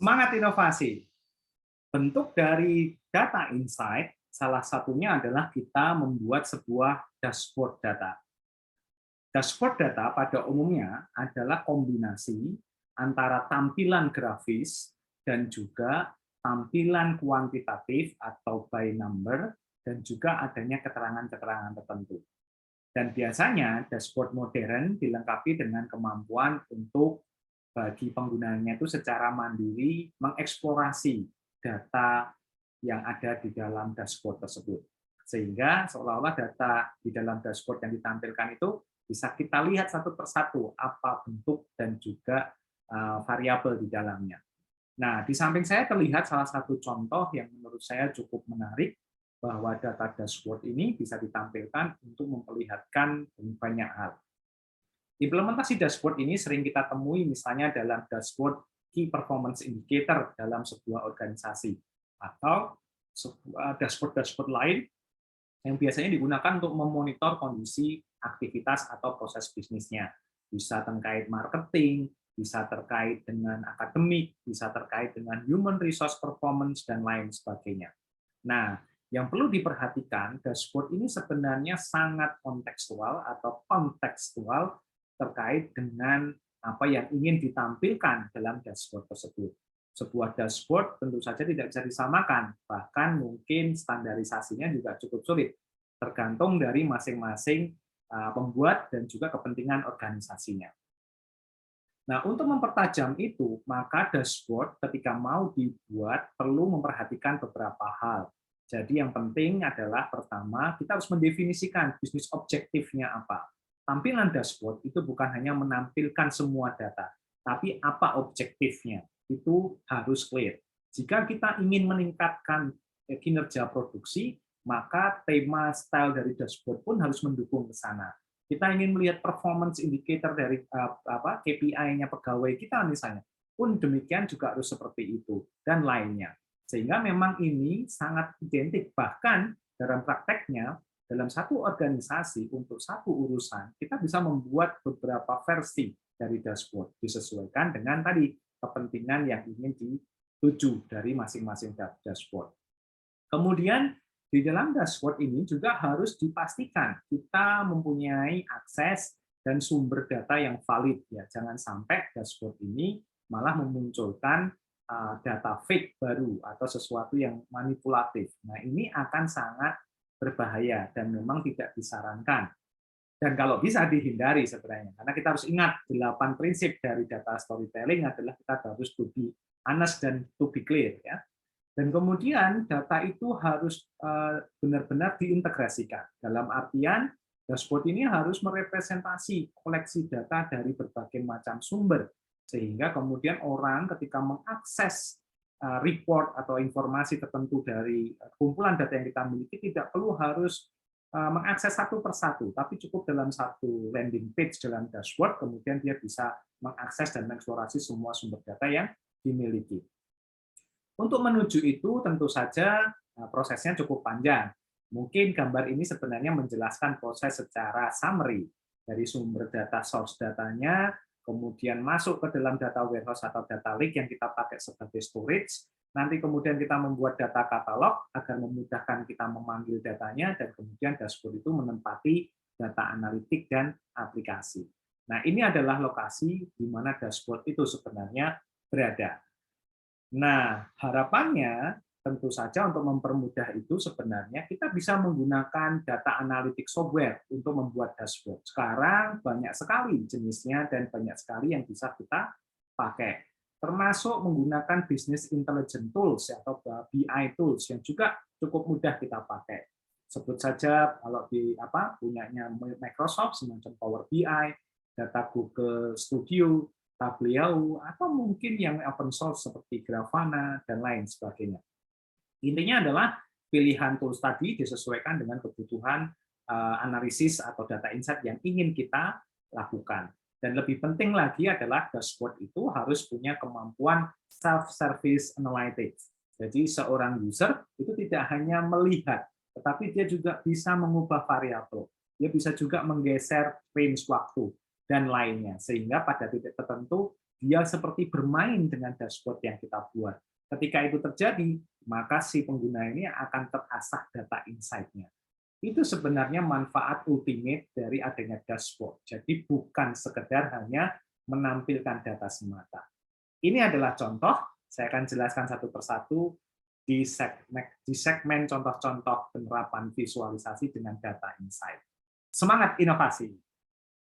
Semangat inovasi. Bentuk dari data insight, salah satunya adalah kita membuat sebuah dashboard data. Dashboard data pada umumnya adalah kombinasi antara tampilan grafis dan juga tampilan kuantitatif atau by number dan juga adanya keterangan-keterangan tertentu. Dan biasanya dashboard modern dilengkapi dengan kemampuan untuk bagi penggunanya itu secara mandiri mengeksplorasi data yang ada di dalam dashboard tersebut. Sehingga seolah-olah data di dalam dashboard yang ditampilkan itu bisa kita lihat satu persatu apa bentuk dan juga variabel di dalamnya. Nah, di samping saya terlihat salah satu contoh yang menurut saya cukup menarik, bahwa data dashboard ini bisa ditampilkan untuk memperlihatkan banyak hal. Implementasi dashboard ini sering kita temui misalnya dalam dashboard Key Performance Indicator dalam sebuah organisasi, atau dashboard-dashboard lain yang biasanya digunakan untuk memonitor kondisi aktivitas atau proses bisnisnya. Bisa terkait marketing, bisa terkait dengan akademik, bisa terkait dengan human resource performance, dan lain sebagainya. Nah, yang perlu diperhatikan, dashboard ini sebenarnya sangat kontekstual atau kontekstual terkait dengan apa yang ingin ditampilkan dalam dashboard tersebut. Sebuah dashboard tentu saja tidak bisa disamakan, bahkan mungkin standarisasinya juga cukup sulit, tergantung dari masing-masing pembuat dan juga kepentingan organisasinya. Nah, untuk mempertajam itu, maka dashboard ketika mau dibuat perlu memperhatikan beberapa hal. Jadi yang penting adalah pertama, kita harus mendefinisikan bisnis objektifnya apa. Tampilan dashboard itu bukan hanya menampilkan semua data, tapi apa objektifnya. Itu harus clear. Jika kita ingin meningkatkan kinerja produksi, maka tema style dari dashboard pun harus mendukung ke sana. Kita ingin melihat performance indicator dari KPI-nya pegawai kita misalnya, pun demikian juga harus seperti itu, dan lainnya. Sehingga memang ini sangat identik, bahkan dalam prakteknya, dalam satu organisasi, untuk satu urusan, kita bisa membuat beberapa versi dari dashboard, disesuaikan dengan tadi kepentingan yang ingin dituju dari masing-masing dashboard. Kemudian, di dalam dashboard ini juga harus dipastikan kita mempunyai akses dan sumber data yang valid. Ya, jangan sampai dashboard ini malah memunculkan data fake baru atau sesuatu yang manipulatif. Nah, ini akan sangat berbahaya dan memang tidak disarankan. Dan kalau bisa dihindari sebenarnya. Karena kita harus ingat 8 prinsip dari data storytelling adalah kita harus to be honest dan to be clear. Ya. Dan kemudian data itu harus benar-benar diintegrasikan. Dalam artian, dashboard ini harus merepresentasi koleksi data dari berbagai macam sumber, sehingga kemudian orang ketika mengakses report atau informasi tertentu dari kumpulan data yang kita miliki tidak perlu harus mengakses satu persatu, tapi cukup dalam satu landing page dalam dashboard, kemudian dia bisa mengakses dan mengeksplorasi semua sumber data yang dimiliki. Untuk menuju itu tentu saja prosesnya cukup panjang. Mungkin gambar ini sebenarnya menjelaskan proses secara summary dari sumber data source datanya, kemudian masuk ke dalam data warehouse atau data lake yang kita pakai sebagai storage, nanti kemudian kita membuat data katalog agar memudahkan kita memanggil datanya, dan kemudian dashboard itu menempati data analitik dan aplikasi. Nah, ini adalah lokasi di mana dashboard itu sebenarnya berada. Nah, harapannya tentu saja untuk mempermudah itu sebenarnya kita bisa menggunakan data analitik software untuk membuat dashboard. Sekarang banyak sekali jenisnya dan banyak sekali yang bisa kita pakai. Termasuk menggunakan business intelligence tools atau BI tools yang juga cukup mudah kita pakai. Sebut saja kalau di punyanya Microsoft semacam Power BI, data Google Studio, Tableau, atau mungkin yang open source seperti Grafana, dan lain sebagainya. Intinya adalah pilihan tools tadi disesuaikan dengan kebutuhan analisis atau data insight yang ingin kita lakukan. Dan lebih penting lagi adalah dashboard itu harus punya kemampuan self-service analytics. Jadi seorang user itu tidak hanya melihat, tetapi dia juga bisa mengubah variabel. Dia bisa juga menggeser range waktu dan lainnya, sehingga pada titik tertentu dia seperti bermain dengan dashboard yang kita buat. Ketika itu terjadi, maka si pengguna ini akan terasah data insight-nya. Itu sebenarnya manfaat ultimate dari adanya dashboard. Jadi bukan sekedar hanya menampilkan data semata. Ini adalah contoh, saya akan jelaskan satu persatu di segmen contoh-contoh penerapan visualisasi dengan data insight. Semangat inovasi!